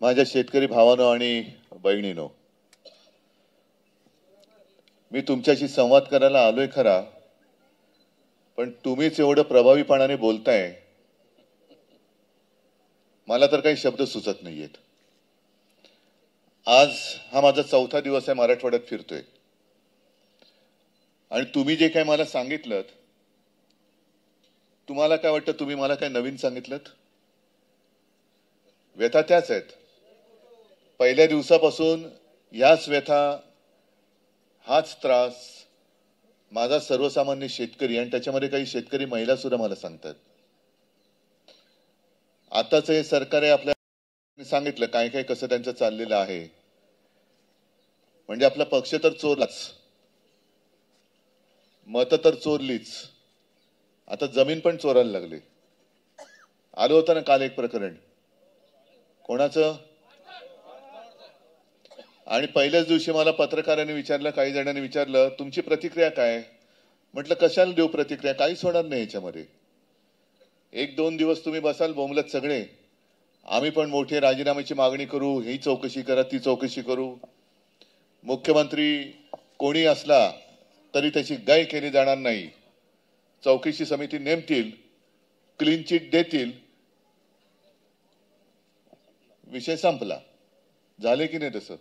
माझ्या शेतकरी भावांनो आणि बहिणींनो, मी तुमच्याशी संवाद करायला आलोय खरा, पण तुम्हीच एवढं प्रभावीपणाने बोलताय, मला तर काही शब्द सुचत नाहीयेत। आज हा माझा चौथा दिवस आहे मराठवाड्यात फिरतोय आणि तुम्ही जे काही मला सांगितलं, तुम्हाला काय वाटतं तुम्ही मला काय नवीन सांगितलं? व्यथा त्याच आहेत। पहिल्या दिवसापासून याच व्यथा, हाच त्रास माझा सर्वसामान्य शेतकरी आणि त्याच्यामध्ये काही शेतकरी महिला सुद्धा मला सांगतात। आताच हे सरकार आहे, आपल्याला सांगितलं काय काय कसं त्यांचं चाललेलं आहे। म्हणजे आपला पक्ष तर चोरलाच, मत तर चोरलीच, आता जमीन पण चोरायला लागली। आलं होतं ना काल एक प्रकरण, कोणाचं? आणि पहिल्याच दिवशी मला पत्रकारांनी विचारलं, काही जणांनी विचारलं, तुमची प्रतिक्रिया काय? म्हटलं कशाला देऊ प्रतिक्रिया, काहीच होणार नाही याच्यामध्ये। एक दोन दिवस तुम्ही बसाल बोंबलत सगळे, आम्ही पण मोठे राजीनाम्याची मागणी करू, ही चौकशी करा, ती चौकशी करू। मुख्यमंत्री कोणी असला तरी त्याची गाय केली जाणार नाही, चौकशी समिती नेमतील, क्लीन चिट देतील, विषय संपला। झाले की नाही तसं?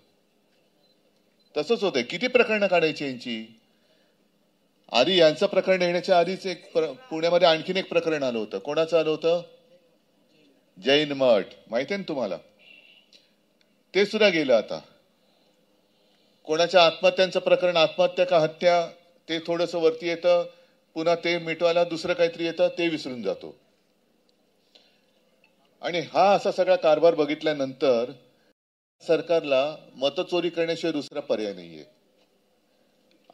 तसंच होतंय। किती प्रकरणं काढायची यांची? आधी यांचं प्रकरण येण्याच्या आधीच एक पुण्यामध्ये आणखीन एक प्रकरण आलं होतं। कोणाचं आलं होतं? जैन मठ, माहिती आहे ना तुम्हाला? ते सुद्धा गेलं आता। कोणाच्या आत्महत्यांचं प्रकरण, आत्महत्या का हत्या, ते थोडंसं वरती येतं, पुन्हा ते मिटवायला दुसरं काहीतरी येतं, ते विसरून जातो। आणि हा असा सगळा कारभार बघितल्यानंतर सरकारला मतचोरी करण्याशिवाय दुसरा पर्याय नाहीये।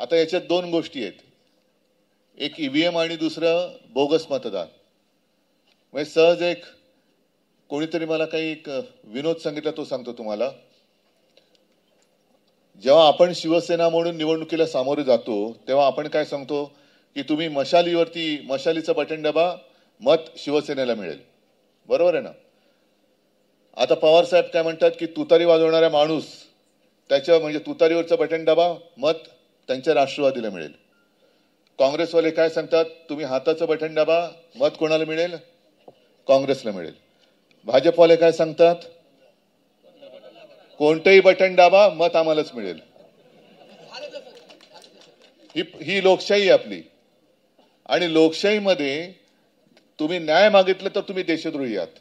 आता याच्यात दोन गोष्टी आहेत, एक ईव्हीएम आणि दुसरं बोगस मतदान। म्हणजे सहज एक कोणीतरी मला काही एक विनोद सांगितला, तो सांगतो तुम्हाला। जेव्हा आपण शिवसेना म्हणून निवडणुकीला सामोरे जातो तेव्हा आपण काय सांगतो की तुम्ही मशालीवरती, मशालीचं बटन दाबा, मत शिवसेनेला मिळेल, बरोबर आहे ना? आता पवार साहेब काय म्हणतात की तुतारी वाजवणारा माणूस, त्याच्या म्हणजे तुतारीवरचं बटन दाबा, मत त्यांच्या राष्ट्रवादीला मिळेल। काँग्रेसवाले काय सांगतात, तुम्ही हाताचं बटन दाबा, मत कोणाला मिळेल? काँग्रेसला मिळेल। भाजपवाले काय सांगतात, कोणतेही बटन दाबा, मत आम्हालाच मिळेल। ही लोकशाही आपली। आणि लोकशाहीमध्ये तुम्ही न्याय मागितलं तर तुम्ही देशद्रोही आहात।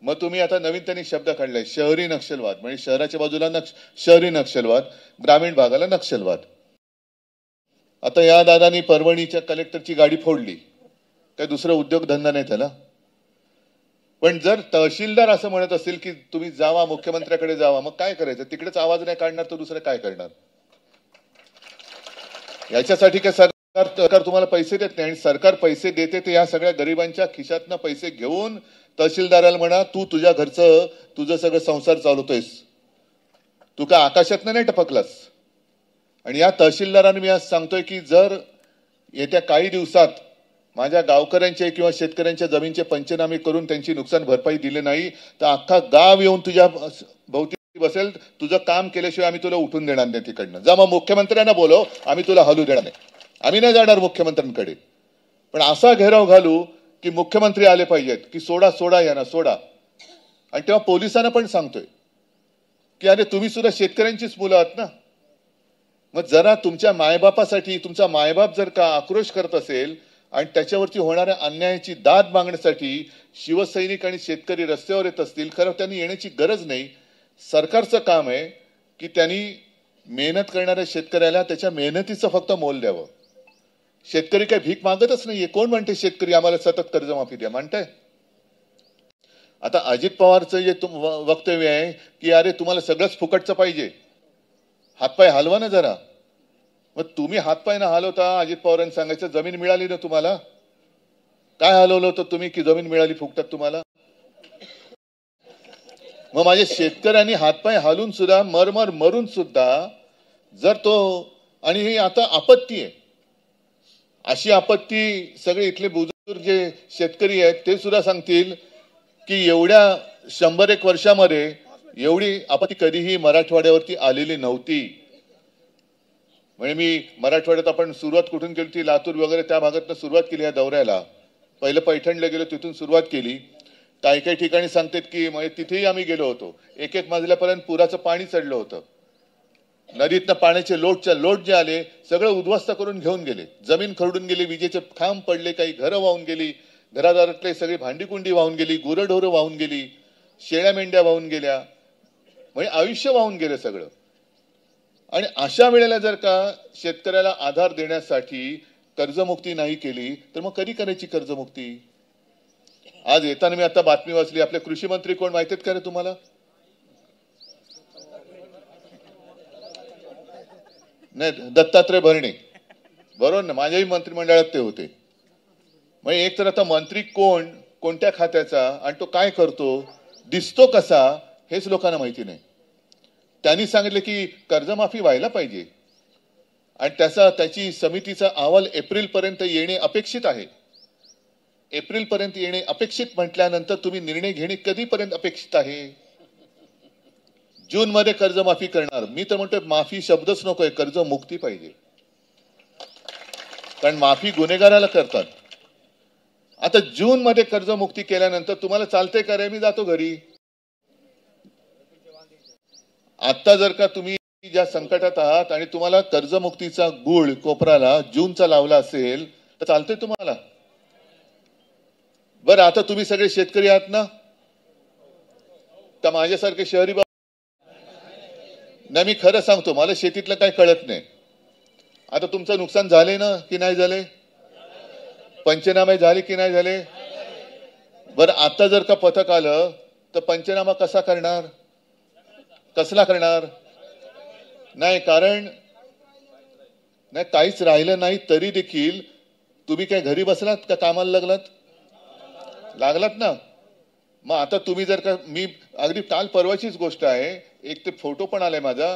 मग तुम्ही आता नवीन त्यांनी शब्द काढलाय, शहरी नक्षलवाद, म्हणजे शहराच्या बाजूला शहरी नक्षलवाद, ग्रामीण भागाला नक्षलवाद। आता या दादानी परभणीच्या कलेक्टरची गाडी फोडली, काय दुसरा उद्योगधंदा नाही त्याला? पण जर तहसीलदार असं म्हणत असेल की तुम्ही जावा, मुख्यमंत्र्याकडे जावा, मग काय करायचं? तिकडेच आवाज नाही काढणार तर दुसरं काय करणार? याच्यासाठी काय सरकार तुम्हाला पैसे देत नाही, आणि सरकार पैसे देते ते या सगळ्या गरिबांच्या खिशातनं पैसे घेऊन तहसीलदाराला म्हणा, तू तुझ्या घरचं तुझं सगळं संसार चालवतोयस, तू काय आकाशातनं नाही टपकलास। आणि या तहसीलदारांनी मी आज सांगतोय की जर येत्या काही दिवसात माझ्या गावकऱ्यांचे किंवा शेतकऱ्यांच्या जमीनचे पंचनामे करून त्यांची नुकसान भरपाई दिली नाही तर अख्खा गाव येऊन तुझ्या भोवती बसेल, तुझं काम केल्याशिवाय आम्ही तुला उठून देणार नाही तिकडनं। जा मग मुख्यमंत्र्यांना बोलव, आम्ही तुला हलू देणार नाही। आम्ही नाही जाणार मुख्यमंत्र्यांकडे, पण असा घेराव घालू की मुख्यमंत्री आले पाहिजेत की सोडा सोडा यांना सोडा। आणि तेव्हा पोलिसांना पण सांगतोय की अरे तुम्ही सुद्धा शेतकऱ्यांचीच मुलं आहात ना, मग जरा तुमच्या मायबापासाठी, तुमचा मायबाप जर का आक्रोश करत असेल आणि त्याच्यावरती होणाऱ्या अन्यायाची दाद मागण्यासाठी शिवसैनिक आणि शेतकरी रस्त्यावर येत असतील, खरं त्यांनी येण्याची गरज नाही। सरकारचं काम आहे की त्यांनी मेहनत करणाऱ्या शेतकऱ्याला त्याच्या मेहनतीचं फक्त मोल द्यावं। शेतकरी काही भीक मागतच नाहीये। कोण म्हणते शेतकरी आम्हाला सतत कर्जमाफी द्या म्हणताय? आता अजित पवारचं जे वक्तव्य आहे की अरे तुम्हाला सगळंच फुकटचं पाहिजे, हातपाय हलवा ना जरा। मग तुम्ही हातपाय ना हलवता, अजित पवारांनी सांगायचं जमीन मिळाली ना तुम्हाला, काय हलवलं होतं तुम्ही की जमीन मिळाली फुकटात तुम्हाला? मग माझ्या शेतकऱ्यांनी हातपाय हलून सुद्धा, मरमर मरून सुद्धा जर तो, आणि ही आता आपत्ती आहे, अशी आपत्ती सगळे इथले बुजुर्ग जे शेतकरी आहेत ते सुद्धा सांगतील की एवढ्या 100-1 वर्षामध्ये एवढी आपत्ती कधीही मराठवाड्यावरती आलेली नव्हती. म्हणजे मी मराठवाड्यात आपण सुरुवात कुठून केली ती लातूर वगैरे त्या भागातून सुरुवात केली या दौऱ्याला. पहिलं पैठणला गेलो, तिथून सुरुवात केली. काही काही ठिकाणी सांगतात की म्हणजे तिथेही आम्ही गेलो होतो. एक एक मजल्यापर्यंत पुराचं पाणी चढलं होतं. नदीतनं पाण्याचे लोट जे आले सगळं उद्ध्वस्त करून घेऊन गेले. जमीन खरडून गेली, विजेचे खांब पडले, काही घरं वाहून गेली, घरादारातले सगळी भांडीकुंडी वाहून गेली, गुरंढोरं वाहून गेली, शेळ्या मेंढ्या वाहून गेल्या, म्हणजे आयुष्य वाहून गेलं सगळं. आणि अशा वेळेला जर का शेतकऱ्याला आधार देण्यासाठी कर्जमुक्ती नाही केली तर मग कधी करायची कर्जमुक्ती? आज येताना मी आता बातमी वाचली, आपले कृषी मंत्री कोण माहिती आहेत का रे तुम्हाला? नाही, दत्तात्रय भरणे, बरोबर ना, माझ्याही मंत्रिमंडळात ते होते. म्हणजे एक तर आता मंत्री कोण, कोणत्या खात्याचा आणि तो काय करतो, दिसतो कसा, हेच लोकांना माहिती नाही. त्यांनी सांगितले की कर्जमाफी व्हायला पाहिजे आणि त्याची समितीचा अहवाल एप्रिल पर्यंत येणे अपेक्षित आहे. एप्रिल पर्यंत येणे अपेक्षित म्हटल्यानंतर तुम्ही निर्णय घेणे कधीपर्यंत अपेक्षित आहे? जून मध्ये कर्जमाफी करणार. मी तर म्हणतो माफी शब्दच नकोय, कर्जमुक्ती पाहिजे. कारण माफी गुन्हेगाराला करतात. आता जून मध्ये कर्जमुक्ती केल्यानंतर तुम्हाला चालतंय का रे, मी जातो घरी? आता जर का तुम्ही ज्या संकटात आहात आणि तुम्हाला कर्जमुक्तीचा गुळ कोपराला जूनचा लावला असेल तर चालतंय तुम्हाला? बरं, आता तुम्ही सगळे शेतकरी आहात ना, तर माझ्यासारखे शहरी नाही, मी खरं सांगतो, मला शेतीतलं काही कळत नाही. आता तुमचं नुकसान झाले ना की नाही झाले? पंचनामे झाले की नाही झाले? बरं, आता जर का पथक आलं तर पंचनामा कसा करणार, कसला करणार? नाही, कारण नाही, काहीच राहिलं नाही तरी देखील तुम्ही काय घरी बसलात का कामाला लागलात ना. मग आता तुम्ही जर का, मी अगदी काल परवाचीच गोष्ट आहे, एक ते फोटो पण आलाय माझा,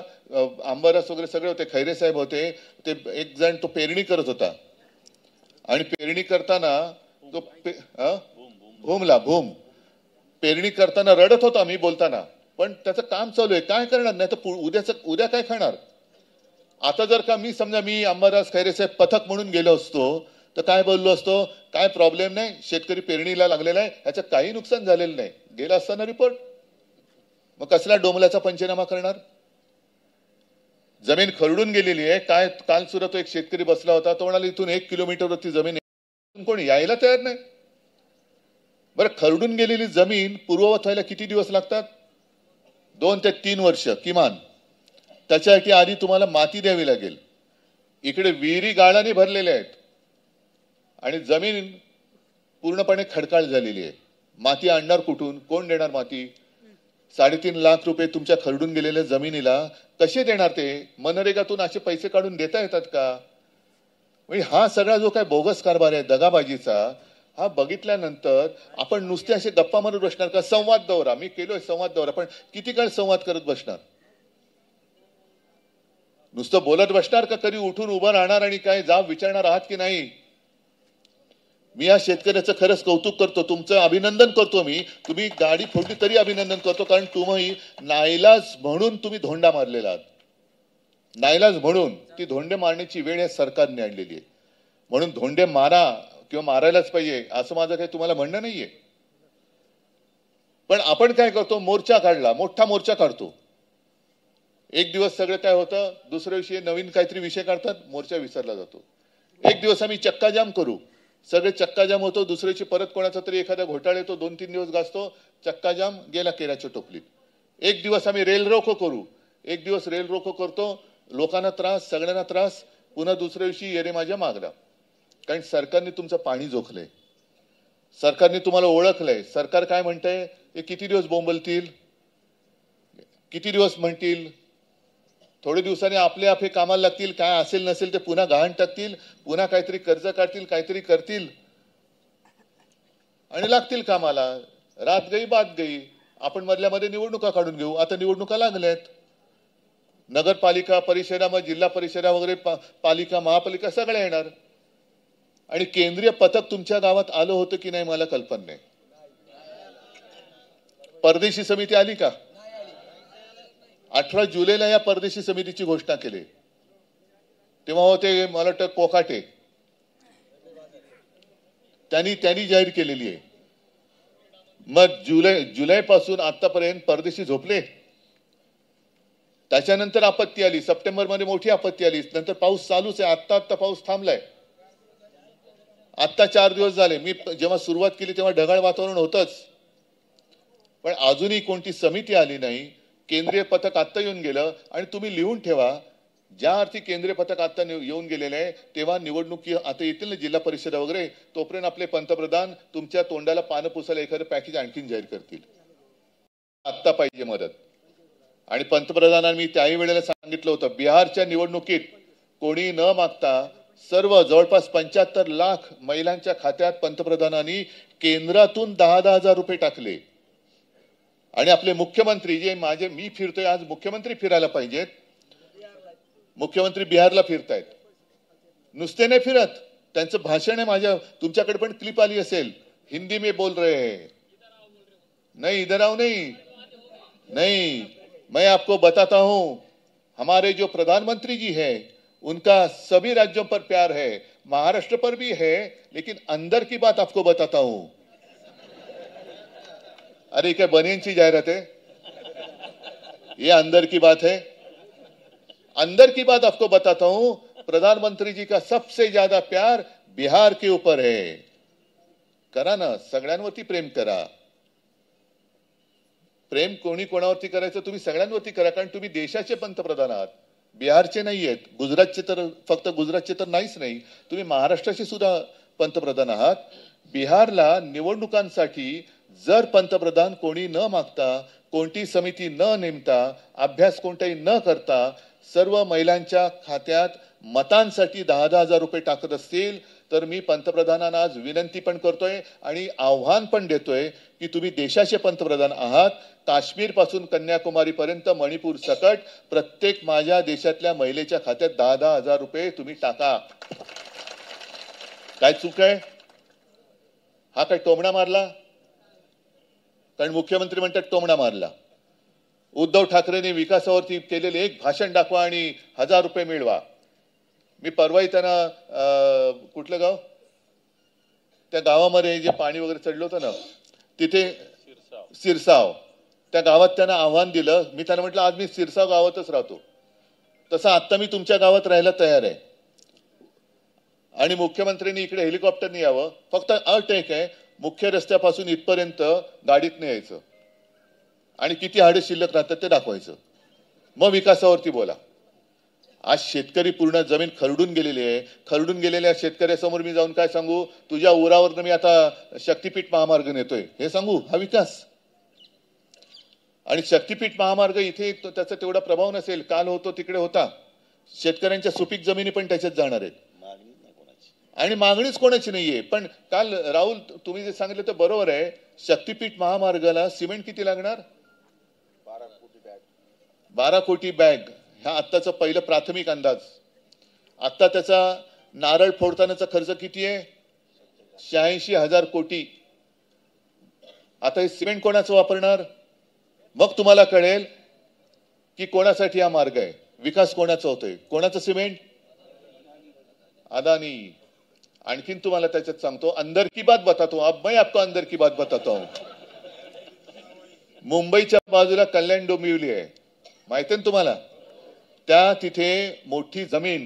आंबारस वगैरे सगळे होते, खैरे साहेब होते, ते एक जण तो पेरणी करत होता आणि पेरणी करताना तो भूम पेरणी करताना रडत होता मी बोलताना, पण त्याचं काम चालू आहे, काय करणार? नाही तर उद्या काय खाणार? आता जर का मी समजा मी अंबादास खैरे साहेब पथक म्हणून गेलो असतो तर काय बोललो असतो, काय प्रॉब्लेम नाही, शेतकरी पेरणीला लागलेला आहे, याचं काही नुकसान झालेलं नाही, गेला असताना रिपोर्ट. मग कसला डोंबल्याचा पंचनामा करणार? जमीन खरडून गेलेली आहे. काय काल सुद्धा तो एक शेतकरी बसला होता, तो म्हणाला इथून 1 किलोमीटरवरती जमीन, कोणी यायला तयार नाही. बरं, खरडून गेलेली जमीन पूर्ववत व्हायला किती दिवस लागतात? 2 ते 3 वर्ष किमान. त्याच्यासाठी आधी तुम्हाला माती द्यावी लागेल. इकडे विहिरी गाळाने भरलेल्या आहेत आणि जमीन पूर्णपणे खडकाळ झालेली आहे. माती आणणार कुठून? कोण देणार माती? 3.5 लाख रुपये तुमच्या खरडून गेलेल्या जमिनीला कसे देणार ते? मनरेगातून असे पैसे काढून देता येतात का? म्हणजे हा सगळा जो काय बोगस कारभार आहे दगाबाजीचा, हा बघितल्यानंतर आपण नुसते असे गप्पा मारून बसणार का? संवाद दौरा मी केलोय, संवाद दौरा, पण किती काळ संवाद करत बसणार? नुसतं बोलत बसणार का? कधी उठून उभं राहणार आणि काय जाब विचारणार आहात की नाही? मी या शेतकऱ्याचं खरंच कौतुक करतो, तुमचं अभिनंदन करतो. मी तुम्ही गाडी फोडली तरी अभिनंदन करतो, कारण तुम्ही नाईलाज म्हणून तुम्ही धोंडा मारलेला आहात. नाईलाज म्हणून ती धोंडे मारण्याची वेळ या सरकारने आणलेली आहे. म्हणून धोंडे मारा किंवा मारायलाच पाहिजे असं माझं काही तुम्हाला म्हणणं नाहीये. पण आपण काय करतो, मोर्चा काढला, मोठा मोर्चा काढतो. एक दिवस सगळं काय होतं, दुसऱ्या दिवशी नवीन काहीतरी विषय काढतात, मोर्चा विसरला जातो. एक दिवस आम्ही चक्काजाम करू, सगळे चक्काजाम होतो, दुसऱ्याची परत कोणाचा तरी एखादा घोटाळा येतो, 2-3 दिवस गाजतो, चक्काजाम गेला केराच्या टोपलीत. एक दिवस आम्ही रेल रोको करू, एक दिवस रेल रोको करतो, लोकांना त्रास, सगळ्यांना त्रास, पुन्हा दुसऱ्या दिवशी येणे माझ्या मागला. कारण सरकारने तुमचं पाणी जोखलंय, सरकारने तुम्हाला ओळखलंय. सरकार काय म्हणतंय, हे किती दिवस बोंबलतील, किती दिवस म्हणतील, थोडे दिवसांनी आपले आपले कामाला लागतील, काय असेल नसेल ते पुन्हा गहाण टाकतील, पुन्हा काहीतरी कर्ज काढतील, काहीतरी करतील आणि लागतील कामाला. रात गई बात गई. आपण मधल्यामध्ये निवडणुका काढून घेऊ. आता निवडणुका लागल्यात, नगरपालिका परिषदा, मग जिल्हा परिषदा वगैरे, पालिका, महापालिका सगळ्या येणार. आणि केंद्रीय पथक तुमच्या गावात आलं होतं की नाही मला कल्पना नाही. परदेशी समिती आली का? 18 जुलैला या परदेशी समितीची घोषणा केली. तेव्हा होते मला वाटतं कोकाटे, त्यांनी जाहीर केलेली आहे. मग जुलैपासून आतापर्यंत परदेशी झोपले. त्याच्यानंतर आपत्ती आली, सप्टेंबरमध्ये मोठी आपत्ती आली, नंतर पाऊस चालूच आहे. आत्ता पाऊस थांबलाय. आत्ता 4 दिवस झाले. मी जेव्हा सुरुवात केली तेव्हा ढगाळ वातावरण होतंच, पण अजूनही कोणती समिती आली नाही. केंद्रीय पथक आत्ता येऊन गेलं. आणि तुम्ही लिहून ठेवा, ज्या अर्थी केंद्रीय पथक आता येऊन गेलेले आहे, तेव्हा निवडणुकी आता येतील ना जिल्हा परिषद वगैरे, तोपर्यंत आपले पंतप्रधान तुमच्या तोंडाला पानं पुसायला एखादं पॅकेज आणखीन जाहीर करतील. आत्ता पाहिजे मदत. आणि पंतप्रधानांनी मी त्याही वेळेला सांगितलं होतं, बिहारच्या निवडणुकीत कोणी न मागता सर्व जवळपास 75 लाख महिलांच्या खात्यात पंतप्रधानांनी केंद्रातून 10-10 हजार रुपये टाकले. आणि आपले मुख्यमंत्री जे मी फिरतोय, आज मुख्यमंत्री फिरायला पाहिजेत. मुख्यमंत्री बिहारला फिरतायत. नुसते नाही फिरत, त्यांचं भाषण आहे. तुमच्याकडे पण क्लिप आली असेल. हिंदी में बोल रहे हैं. नहीं, इधर आओ. नहीं, मैं आपको बताता हूं, हमारे जो प्रधानमंत्री जी हैं उनका सभी राज्यों पर प्यार है, महाराष्ट्र पर भी है, लेकिन अंदर की बात आपको बताता हूं. अरे क्या बनियन की जाहिरात है? ये अंदर की बात है. अंदर की बात आपको बताता हूं, प्रधानमंत्री जी का सबसे ज्यादा प्यार बिहार के ऊपर है. करा ना, सगळ्यांवरती प्रेम करा. प्रेम कोणी कोणावरती करायचं, तुम्ही सगळ्यांवरती करा, कारण तुम्ही देशाचे पंतप्रधान आहात. बिहारचे नाहीयेत, गुजरातचे तर, फक्त गुजरातचे तर नाहीच नाही, तुम्ही महाराष्ट्राचे सुद्धा पंतप्रधान आहात. बिहारला निवडणुकांसाठी जर पंतप्रधान कोणी न मागता, कोणती समिती न नेमता, अभ्यास कोणताही न करता सर्व महिलांच्या खात्यात मतांसाठी 10-10 हजार रुपये टाकत असतील, तर मी पंतप्रधानांना आज विनंती पण करतोय आणि आव्हान पण देतोय की तुम्ही देशाचे पंतप्रधान आहात. काश्मीर पासून कन्याकुमारी पर्यंत, मणिपूर सकट प्रत्येक माझ्या देशातल्या महिलेच्या खात्यात 10-10 हजार रुपये तुम्ही टाका. काय चूक आहे? हा काय टोमणा मारला? कारण मुख्यमंत्री म्हणतात टोमणा मारला. उद्धव ठाकरेंनी विकासावरती केलेले एक भाषण दाखवा आणि 1000 रुपये मिळवा. मी परवाही त्यांना कुठलं गाव, त्या गावामध्ये जे पाणी वगैरे चढलं होतं ना, तिथे सिरसाव, त्या गावात त्यांना आव्हान दिलं. मी त्यांना म्हटलं आज मी सिरसाव गावातच राहतो, तसं आता मी तुमच्या गावात राहायला तयार आहे. आणि मुख्यमंत्र्यांनी इकडे हेलिकॉप्टरने यावं. फक्त अट एक आहे, मुख्य रस्त्यापासून इथपर्यंत गाडीत नाही यायचं आणि किती हाडे शिल्लक राहतात ते दाखवायचं. मग विकासावरती बोला. आज शेतकरी पूर्ण जमीन खरडून गेलेली आहे. खरडून गेलेल्या शेतकऱ्यासमोर मी जाऊन काय सांगू? तुझ्या उरावरनं मी आता शक्तीपीठ महामार्ग नेतोय हे सांगू? हा विकास? आणि शक्तीपीठ महामार्ग इथे त्याचा तेवढा प्रभाव नसेल. काल होतो तिकडे होता. शेतकऱ्यांच्या सुपीक जमिनी पण त्याच्यात जाणार आहेत आणि मागणीच कोणाची नाहीये. पण काल राहुल तुम्ही जे सांगितलं ते बरोबर आहे. शक्तीपीठ महामार्गाला सिमेंट किती लागणार? 12 कोटी बॅग. हा आत्ताचा पहिलं प्राथमिक अंदाज. आता त्याचा नारळ फोडतानाचा खर्च किती आहे? 86,000 कोटी. आता हे सिमेंट कोणाचं वापरणार? मग तुम्हाला कळेल की कोणासाठी हा मार्ग आहे. विकास कोणाचा होतोय? कोणाचं सिमेंट? अदानी. आणखीन तुम्हाला त्याच्यात सांगतो, अंदर की बात बताता हूं. अब मैं आपको अंदर की बात बताता हूं. मुंबईच्या बाजूला कल्याण डोंबिवली आहे, माहिती आहे तुम्हाला? त्या तिथे मोठी जमीन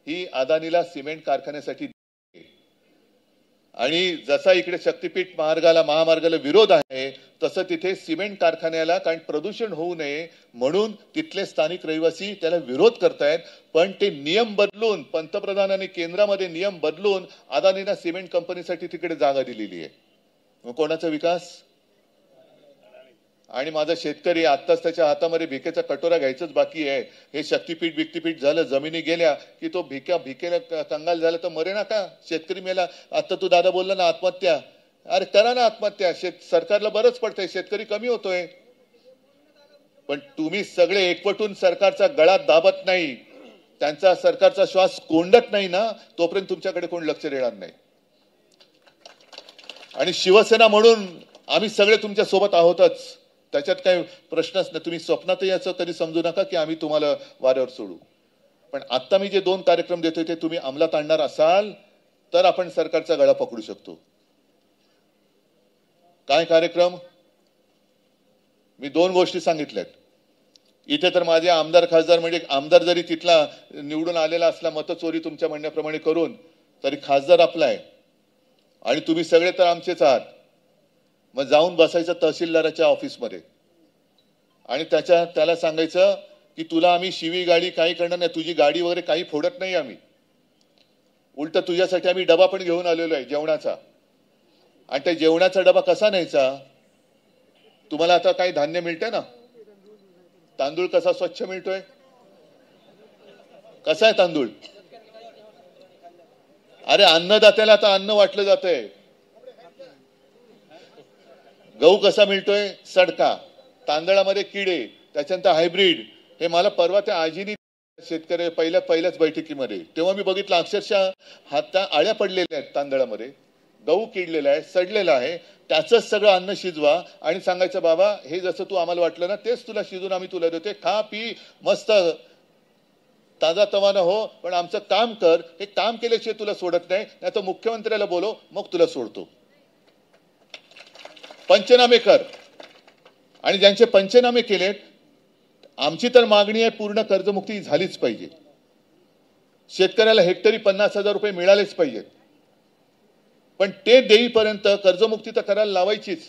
ही अदानीला सिमेंट कारखान्यासाठी. आणि जसा इकडे शक्तीपीठ महामार्गाला विरोध आहे, तसं तिथे सिमेंट कारखान्याला, कारण प्रदूषण होऊ नये म्हणून तिथले स्थानिक रहिवासी त्याला विरोध करतायत. पण ते नियम बदलून, पंतप्रधानांनी केंद्रामध्ये नियम बदलून अदानीला सिमेंट कंपनीसाठी तिकडे जागा दिलेली आहे. मग कोणाचा विकास? आणि माझा शेतकरी आत्ताच त्याच्या हातामध्ये भिकेचा कटोरा घ्यायचंच बाकी आहे. हे शक्तीपीठ झालं, जमिनी गेल्या की तो भिकेला कंगाल झाला तर मरे ना का? शेतकरी मेला. आता तू दादा बोलला ना आत्महत्या, अरे करा ना आत्महत्या. सरकारला बरंच पडतंय, शेतकरी कमी होतोय. पण तुम्ही सगळे एकवटून सरकारचा गळा दाबत नाही, त्यांचा सरकारचा श्वास कोंडत नाही ना, तोपर्यंत तुमच्याकडे कोण लक्ष देणार नाही. आणि शिवसेना म्हणून आम्ही सगळे तुमच्या सोबत आहोतच. त्याच्यात काही प्रश्नच नाही. तुम्ही स्वप्नातही याचं कधी समजू नका की आम्ही तुम्हाला वाऱ्यावर सोडू. पण आता मी जे 2 कार्यक्रम देतोय ते तुम्ही अंमलात आणणार असाल तर आपण सरकारचा गळा पकडू शकतो. काय कार्यक्रम? मी 2 गोष्टी सांगितल्यात. इथे तर माझे आमदार खासदार म्हणजे आमदार जरी तिथला निवडून आलेला असला मतचोरी तुमच्या म्हणण्याप्रमाणे करून तरी खासदार आपला आहे आणि तुम्ही सगळे तर आमचेच आहात. मग जाऊन बसायचं तहसीलदाराच्या ऑफिसमध्ये आणि त्याला सांगायचं की तुला आम्ही शिवी गाडी काही करणार नाही, तुझी गाडी वगैरे काही फोडत नाही आम्ही, उलट तुझ्यासाठी आम्ही डबा पण घेऊन आलेलो आहे जेवणाचा. आणि त्या जेवणाचा डबा कसा न्यायचा? तुम्हाला आता काही धान्य मिळतंय ना, तांदूळ कसा स्वच्छ मिळतोय? कसा आहे तांदूळ? अरे अन्नदात्याला आता अन्न वाटलं जातंय. गहू कसा मिळतोय? सडका. तांदळामध्ये किडे, त्याच्यानंतर हायब्रिड. हे मला परवा त्या आजीनी शेतकरी पहिल्याच बैठकीमध्ये तेव्हा मी बघितलं अक्षरशः हाता आळ्या पडलेल्या आहेत तांदळामध्ये, गहू किडलेला आहे, सडलेला आहे. त्याचंच सगळं अन्न शिजवा आणि सांगायचं बाबा हे जसं तू आम्हाला वाटलं ना तेच तुला शिजून आम्ही तुला देते, खा पी मस्त ताजा तवाना हो, पण आमचं काम कर. हे काम केल्याशिवाय तुला सोडत नाही, नाही तर मुख्यमंत्र्याला बोलव मग तुला सोडतो. पंचनामे कर. आणि ज्यांचे पंचनामे केलेत, आमची तर मागणी आहे पूर्ण कर्जमुक्ती झालीच पाहिजे. शेतकऱ्याला हेक्टरी 50,000 रुपये मिळालेच पाहिजेत. पण ते देईपर्यंत कर्जमुक्ती तर करायला लावायचीच.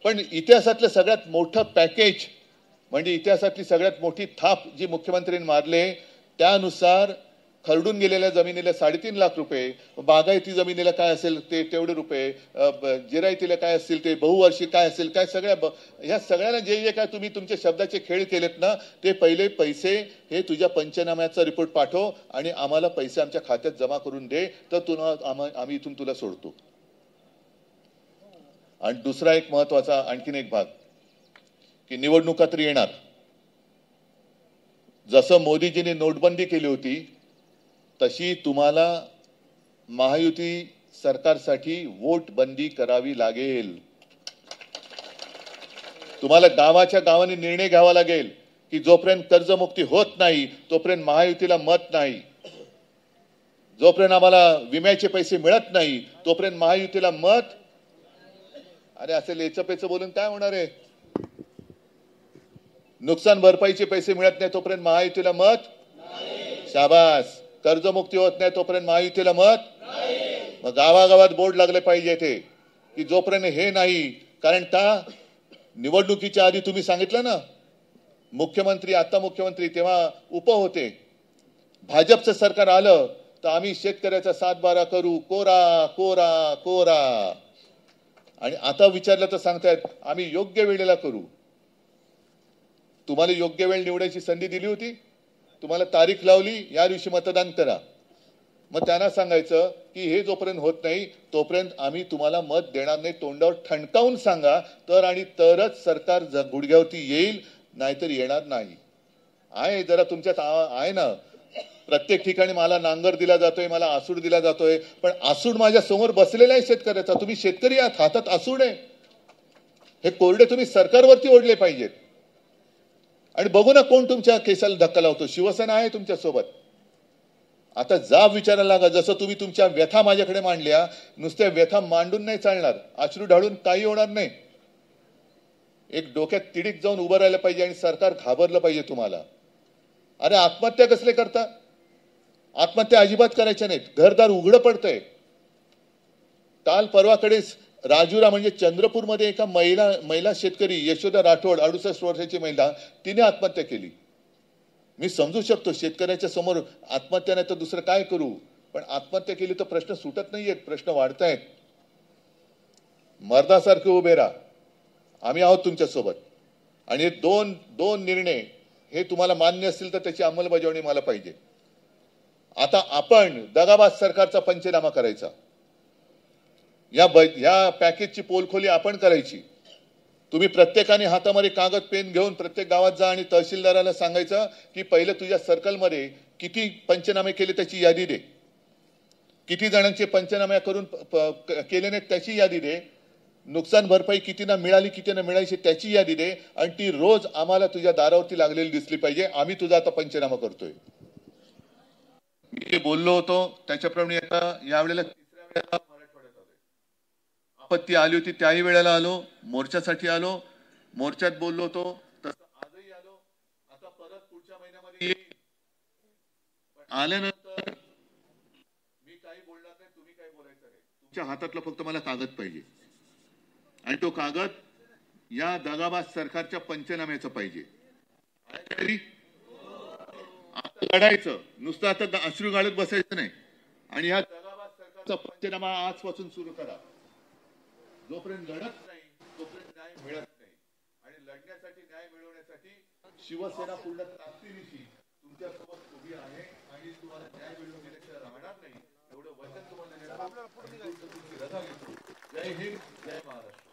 पण इतिहासातलं सगळ्यात मोठं पॅकेज म्हणजे इतिहासातली सगळ्यात मोठी थाप जी मुख्यमंत्र्यांनी मारले त्यानुसार खरडून गेलेल्या जमिनीला 3.5 लाख रुपये, बागायती जमिनीला काय असेल ते तेवढे रुपये, जिरायतीला काय असतील ते, बहुवर्षी काय असेल काय, ह्या सगळ्याला जे जे काय तुम्ही तुमच्या शब्दाचे खेळ केलेत ना ते पहिले पैसे हे तुझ्या पंचनाम्याचा रिपोर्ट पाठव आणि आम्हाला पैसे आमच्या खात्यात जमा करून दे, तर आम्ही इथून तुला सोडतो. आणि दुसरा एक महत्वाचा आणखीन एक भाग की निवडणुका तर येणार. जसं मोदीजींनी नोटबंदी केली होती तशी तुम्हाला महायुती सरकारसाठी वोट बंदी करावी लागेल. तुम्हाला गावाच्या गावाने निर्णय घ्यावा लागेल की जोपर्यंत कर्जमुक्ती होत नाही तोपर्यंत महायुतीला मत नाही, जोपर्यंत आम्हाला विम्याचे पैसे मिळत नाही तोपर्यंत महायुतीला मत. अरे असे लेचपेच बोलून काय होणार आहे? नुकसान भरपाईचे पैसे मिळत नाही तोपर्यंत महायुतीला मत. शाबास. कर्जमुक्ती होत नाही तोपर्यंत महायुतीला मत. मग गावागावात बोर्ड लागले पाहिजे ते की जोपर्यंत हे नाही. कारण का निवडणुकीच्या आधी तुम्ही सांगितलं ना, मुख्यमंत्री आता मुख्यमंत्री तेव्हा उप होते, भाजपचं सरकार आलं तर आम्ही शेतकऱ्याचा 7-12 करू, कोरा कोरा कोरा. आणि आता विचारलं तर सांगतायत आम्ही योग्य वेळेला करू. तुम्हाला योग्य वेळ निवडायची संधी दिली होती, तुम्हाला तारीख लावली, या दिवशी मतदान करा. मग त्यांना सांगायचं की हे जोपर्यंत होत नाही तोपर्यंत आम्ही तुम्हाला मत देणार नाही. तोंडावर ठणकावून सांगा तर आणि तरच सरकार गुडघ्यावरती येईल, नाहीतर येणार नाही. आहे जरा तुमच्यात आहे ना, प्रत्येक ठिकाणी मला नांगर दिला जातोय, मला आसूड दिला जातोय, पण आसूड माझ्या समोर बसलेला आहे शेतकऱ्याचा. तुम्ही शेतकरी आहात, हातात आसूड आहे. हे कोरडे तुम्ही सरकारवरती ओढले पाहिजेत. आणि बघू ना कोण तुमच्या केसाला धक्का लावतो. शिवसेना आहे तुमच्या सोबत. आता जाब विचारायला लागा. जसं तुम्ही तुमच्या व्यथा माझ्याकडे मांडल्या, नुसत्या व्यथा मांडून नाही चालणार, अश्रू ढाळून काही होणार नाही. एक डोक्यात तिडीक जाऊन उभं राहिलं पाहिजे आणि सरकार घाबरलं पाहिजे तुम्हाला. अरे आत्महत्या कसले करता? आत्महत्या अजिबात करायच्या नाहीत. घरदार उघडं पडतंय. काल परवाकडेच राजुरा म्हणजे चंद्रपूरमध्ये एका महिला शेतकरी यशोदा राठोड 68 वर्षाची महिला, तिने आत्महत्या केली. मी समजू शकतो शेतकऱ्याच्या समोर आत्महत्या नाही तर दुसरं काय करू, पण आत्महत्या केली तर प्रश्न सुटत नाहीयेत, प्रश्न वाढतायत. मर्दासारखे उभे राहा. आम्ही आहोत तुमच्या सोबत. आणि दोन निर्णय हे तुम्हाला मान्य असतील तर त्याची अंमलबजावणी मला पाहिजे. आता आपण दगाबाज सरकारचा पंचनामा करायचा. या पॅकेजची पोलखोली आपण करायची. तुम्ही प्रत्येकाने हातामध्ये कागद पेन घेऊन प्रत्येक गावात जा आणि तहसीलदाराला सांगायचं की पहिलं तुझ्या सर्कलमध्ये किती पंचनामे केले त्याची यादी दे, किती जणांचे पंचनामे करून केले नाहीत त्याची यादी दे. नुकसान भरपाई किती ना मिळाली किती ना मिळायची त्याची यादी दे आणि ती रोज आम्हाला तुझ्या दारावरती लागलेली दिसली पाहिजे. आम्ही तुझा आता पंचनामा करतोय. मी जे बोललो होतो त्याच्याप्रमाणे आता यावेळेला तिसऱ्या वेळेला मराठवाड्यात आलोय. आपत्ती आली होती त्याही वेळेला आलो, मोर्चासाठी आलो, मोर्चात बोललो होतो, तसं आजही आलो. आता परत पुढच्या महिन्यामध्ये येईल. पण आल्यानंतर मी काही बोलणार नाही, तुम्ही काही बोलायचं नाही. तुमच्या हातातला फक्त मला कागद पाहिजे आणि तो कागद या दगाबाज सरकारच्या पंचनाम्याचा पाहिजे. आता लढायचं, नुसतं आता अश्रू गाळत बसायचं नाही आणि या दगाबाज सरकारचा पंचनामा आजपासून सुरू करा. जोपर्यंत लढत नाही तोपर्यंत न्याय मिळत नाही आणि लढण्यासाठी न्याय मिळवण्यासाठी शिवसेना पूर्ण ताकदीनिशी तुमच्या सोबत उभी आहे आणि तुम्हाला न्याय मिळवून दिल्याशिवाय राहणार नाही एवढं वचन तुम्हाला देणार. तुमची रजा घेतो. जय हिंद, जय महाराष्ट्र.